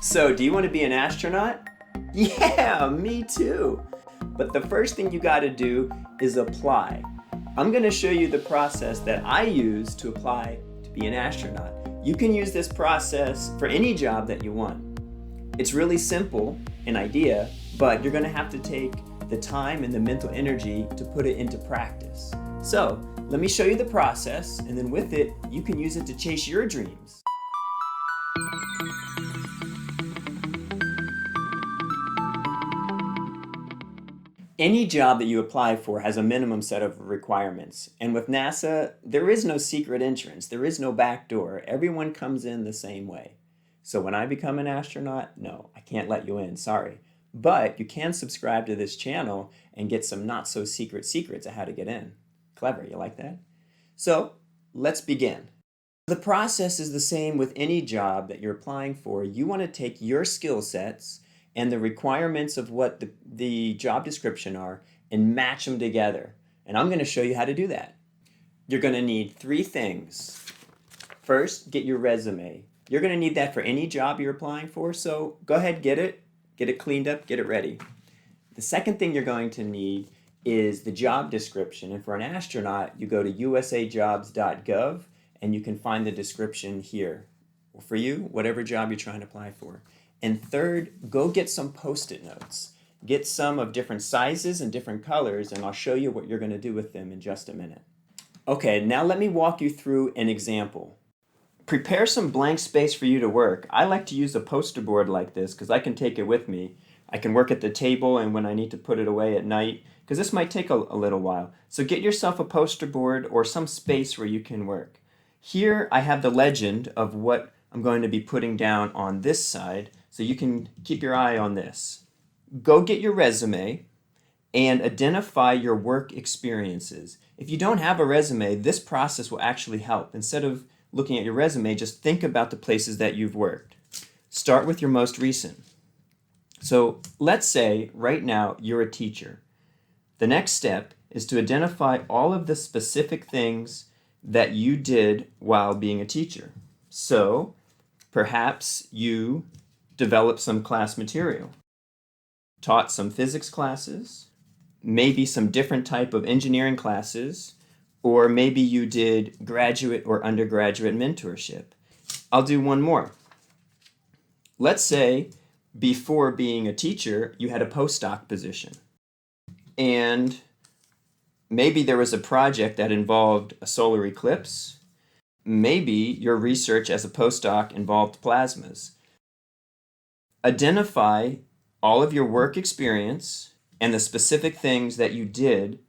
So, do you want to be an astronaut? Yeah, me too. But the first thing you got to do is apply. I'm going to show you the process that I use to apply to be an astronaut. You can use this process for any job that you want. It's really simple, an idea, but you're going to have to take the time and the mental energy to put it into practice. So, let me show you the process, and then with it, you can use it to chase your dreams. Any job that you apply for has a minimum set of requirements. And with NASA, there is no secret entrance. There is no back door. Everyone comes in the same way. So when I become an astronaut, no, I can't let you in, sorry. But you can subscribe to this channel and get some not so secret secrets of how to get in. Clever, you like that? So let's begin. The process is the same with any job that you're applying for. You want to take your skill sets and the requirements of what the job description are and match them together. And I'm going to show you how to do that. You're going to need 3 things. First, get your resume. You're going to need that for any job you're applying for, so go ahead, get it cleaned up, get it ready. The second thing you're going to need is the job description. And for an astronaut, you go to usajobs.gov and you can find the description here. For you, whatever job you're trying to apply for. And third, go get some Post-it notes. Get some of different sizes and different colors, and I'll show you what you're going to do with them in just a minute. Okay, now let me walk you through an example. Prepare some blank space for you to work. I like to use a poster board like this because I can take it with me. I can work at the table and when I need to put it away at night, because this might take a little while. So get yourself a poster board or some space where you can work. Here I have the legend of what I'm going to be putting down on this side, so you can keep your eye on this. Go get your resume and identify your work experiences. If you don't have a resume, this process will actually help. Instead of looking at your resume, just think about the places that you've worked. Start with your most recent. So let's say right now you're a teacher. The next step is to identify all of the specific things that you did while being a teacher. So perhaps you developed some class material, taught some physics classes, maybe some different type of engineering classes, or maybe you did graduate or undergraduate mentorship. I'll do one more. Let's say before being a teacher, you had a postdoc position. And maybe there was a project that involved a solar eclipse. Maybe your research as a postdoc involved plasmas. Identify all of your work experience and the specific things that you did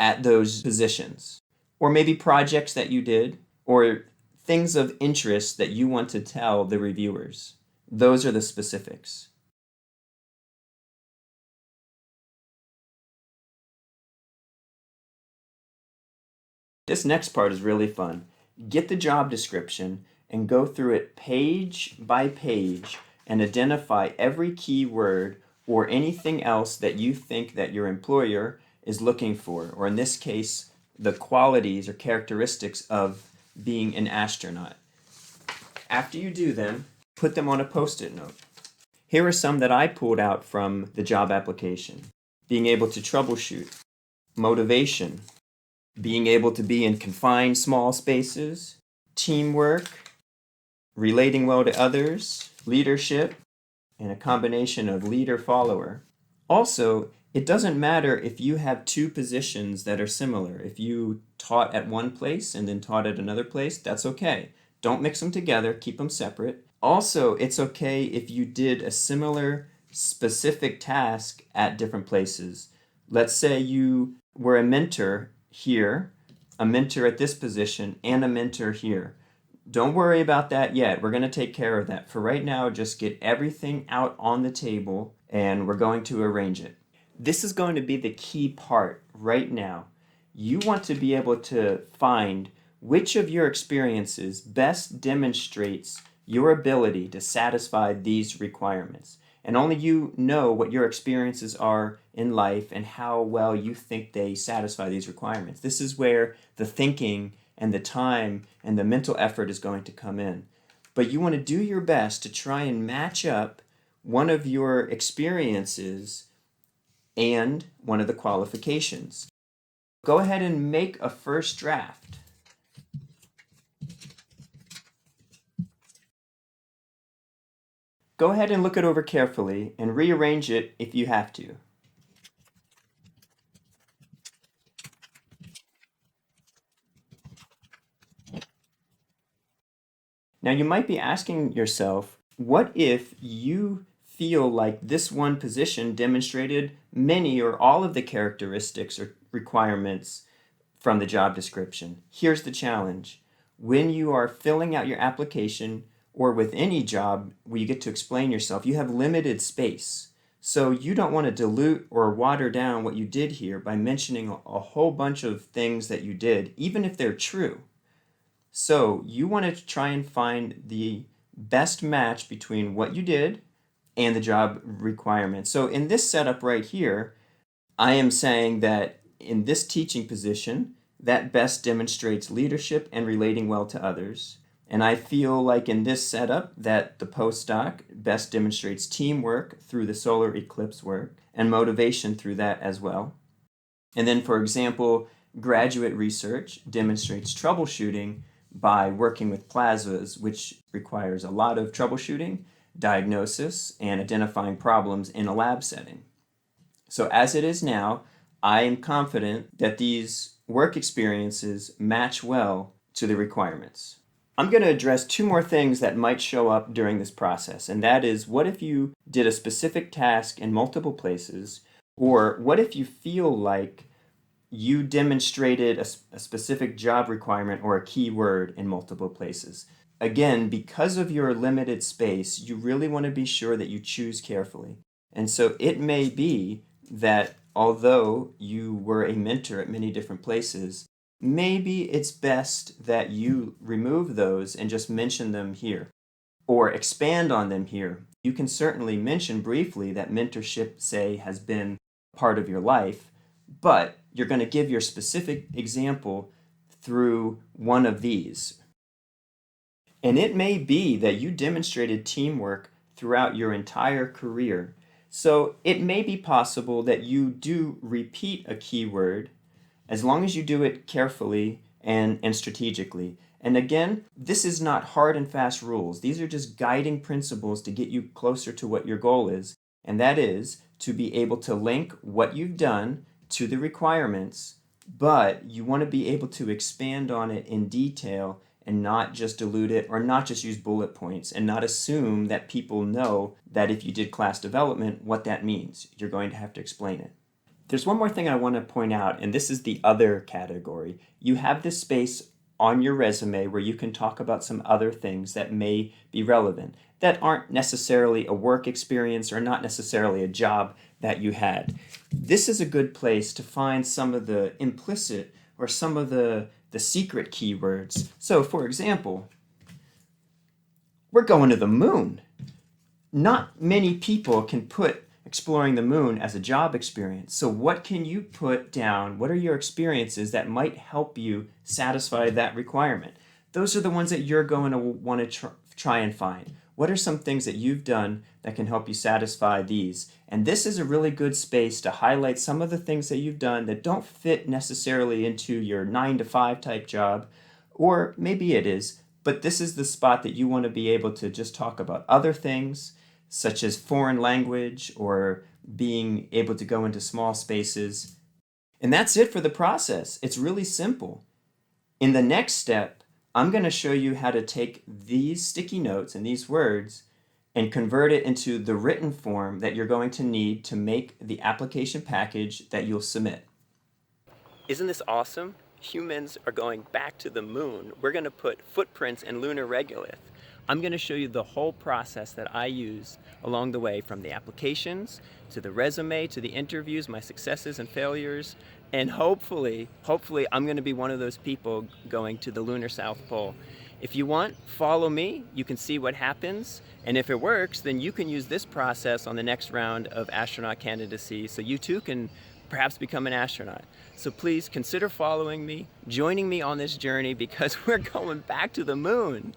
at those positions. Or maybe projects that you did, or things of interest that you want to tell the reviewers. Those are the specifics. This next part is really fun. Get the job description and go through it page by page and identify every keyword or anything else that you think that your employer is looking for, or in this case, the qualities or characteristics of being an astronaut. After you do them, put them on a Post-it note. Here are some that I pulled out from the job application. Being able to troubleshoot, motivation, being able to be in confined small spaces, teamwork, relating well to others, leadership, and a combination of leader-follower. Also, it doesn't matter if you have 2 positions that are similar. If you taught at one place and then taught at another place, that's okay. Don't mix them together, keep them separate. Also, it's okay if you did a similar specific task at different places. Let's say you were a mentor here, a mentor at this position, and a mentor here. Don't worry about that yet. We're going to take care of that. For right now, just get everything out on the table and we're going to arrange it. This is going to be the key part right now. You want to be able to find which of your experiences best demonstrates your ability to satisfy these requirements. And only you know what your experiences are in life and how well you think they satisfy these requirements. This is where the thinking and the time and the mental effort is going to come in. but you want to do your best to try and match up one of your experiences and one of the qualifications. Go ahead and make a first draft. Go ahead and look it over carefully and rearrange it if you have to. Now you might be asking yourself, what if you feel like this one position demonstrated many or all of the characteristics or requirements from the job description? Here's the challenge. When you are filling out your application or with any job where you get to explain yourself, you have limited space. So you don't want to dilute or water down what you did here by mentioning a whole bunch of things that you did, even if they're true. So you want to try and find the best match between what you did and the job requirements. So in this setup right here, I am saying that in this teaching position, that best demonstrates leadership and relating well to others. And I feel like in this setup that the postdoc best demonstrates teamwork through the solar eclipse work and motivation through that as well. And then, for example, graduate research demonstrates troubleshooting by working with plasmas, which requires a lot of troubleshooting, diagnosis, and identifying problems in a lab setting. So as it is now, I am confident that these work experiences match well to the requirements. I'm going to address two more things that might show up during this process, and that is, what if you did a specific task in multiple places, or what if you feel like you demonstrated a specific job requirement or a keyword in multiple places. Again, because of your limited space, you really want to be sure that you choose carefully. And so it may be that although you were a mentor at many different places, maybe it's best that you remove those and just mention them here or expand on them here. You can certainly mention briefly that mentorship, say, has been part of your life, but you're going to give your specific example through one of these. And it may be that you demonstrated teamwork throughout your entire career. So it may be possible that you do repeat a keyword as long as you do it carefully and strategically. And again, this is not hard and fast rules. These are just guiding principles to get you closer to what your goal is. And that is to be able to link what you've done to the requirements, but you want to be able to expand on it in detail and not just dilute it or not just use bullet points and not assume that people know that if you did class development, what that means. You're going to have to explain it. There's one more thing I want to point out, and this is the other category. You have this space on your resume where you can talk about some other things that may be relevant, that aren't necessarily a work experience or not necessarily a job that you had. This is a good place to find some of the implicit or some of the secret keywords. So, for example, we're going to the moon. Not many people can put exploring the moon as a job experience. So what can you put down? What are your experiences that might help you satisfy that requirement? Those are the ones that you're going to want to try and find. What are some things that you've done that can help you satisfy these? And this is a really good space to highlight some of the things that you've done that don't fit necessarily into your 9-to-5 type job, or maybe it is, but this is the spot that you want to be able to just talk about other things, such as foreign language or being able to go into small spaces. And that's it for the process. It's really simple. In the next step, I'm going to show you how to take these sticky notes and these words and convert it into the written form that you're going to need to make the application package that you'll submit. Isn't this awesome? Humans are going back to the moon. We're going to put footprints in lunar regolith. I'm going to show you the whole process that I use along the way, from the applications to the resume to the interviews, my successes and failures, and hopefully I'm going to be one of those people going to the lunar South Pole. If you want, follow me. You can see what happens, and if it works, then you can use this process on the next round of astronaut candidacy, so you too can perhaps become an astronaut. So please consider following me, joining me on this journey, because we're going back to the moon.